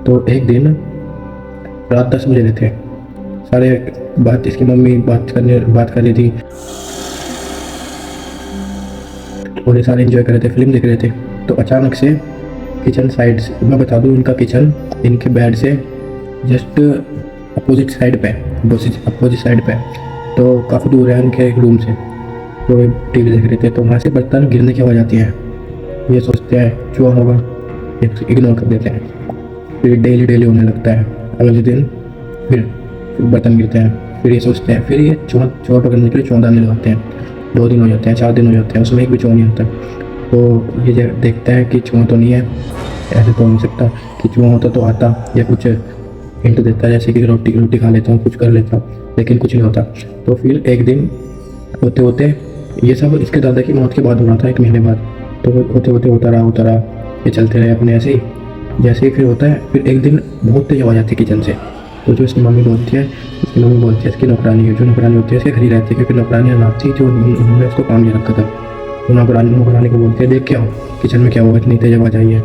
तो एक दिन रात 10 बजे थे, सारे बात इसकी मम्मी बात कर रही थी और ये सारे एंजॉय कर रहे थे, फिल्म देख रहे थे। तो अचानक से किचन साइड से, मैं बता दूं इनका किचन इनके बेड से जस्ट अपोजिट साइड पे, तो काफ़ी दूर है इनके रूम से। तो टीवी देख रहे थे तो वहाँ से बर्तन गिरने की आवाज़ आती है। ये सोचते हैं चूहा होगा, इग्नोर कर देते हैं। फिर डेली होने लगता है। अगले दिन फिर बर्तन गिरते हैं। फिर ये सोचते हैं, फिर ये चूहा पकड़ने के लिए चौंधाने लगाते हैं। 2 दिन हो जाते हैं, 4 दिन हो जाते हैं, उसमें एक भी चूहा नहीं आता। तो ये देखता है कि चूहा तो नहीं है, ऐसे तो नहीं सकता कि चूहा होता तो आता या कुछ हिंट देता, जैसे कि रोटी खा लेता हूँ, कुछ कर लेता, लेकिन कुछ नहीं होता। तो फिर एक दिन होते होते, ये सब इसके दादा की मौत के बाद हो रहा था, 1 महीने बाद। तो होते होते होता रहा, ये चलते रहे अपने ऐसे ही। जैसे ही फिर होता है, फिर एक दिन बहुत तेज आवाज़ आती है किचन से। तो जो इसकी मम्मी बोलती है इसकी नौकरानी है, जो नौकरानी होती है इसके घर ही रहती है, क्योंकि नौकरानी अनाथ थी, जो उन्होंने उसको काम नहीं रखा था। तो नौकरानी को बोलती है, देख क्या हो किचन में, क्या हुआ, इतनी तेज आवाज़ आई है।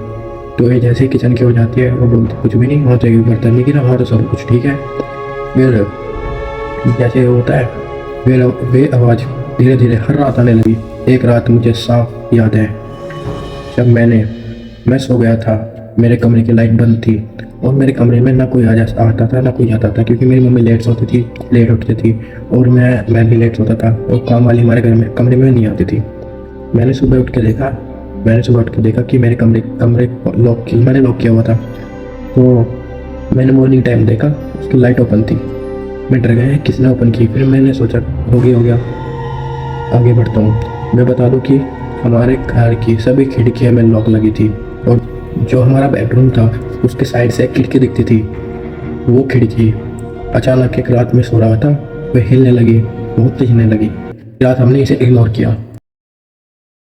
तो ये जैसे ही किचन की हो जाती है, वो बोलती कुछ भी नहीं, वहाँ तो एक बर्तन नहीं गिरा, वहाँ तो सब कुछ ठीक है। फिर जैसे होता है, वे आवाज़ धीरे धीरे हर रात आने लगी। एक रात मुझे साफ याद है, जब मैं सो गया था, मेरे कमरे की लाइट बंद थी और मेरे कमरे में ना कोई आता था ना कोई जाता था, क्योंकि मेरी मम्मी लेट सोती थी, लेट उठती थी, और मैं भी लेट सोता था, और काम वाली हमारे घर में कमरे में नहीं आती थी। मैंने सुबह उठ के देखा कि मेरे कमरे मैंने लॉक किया हुआ था। तो मैंने मॉर्निंग टाइम देखा, उसकी लाइट ओपन थी। मैं डर गया, किसने ओपन की। फिर मैंने सोचा हो गया, आगे बढ़ता हूँ। मैं बता दूँ कि हमारे घर की सभी खिड़कियाँ में लॉक लगी थी, और जो हमारा बेडरूम था उसके साइड से एक खिड़की दिखती थी। वो खिड़की अचानक एक रात में सो रहा था, वह हिलने लगी, बहुत तेज हिलने लगी। रात हमने इसे इग्नोर किया।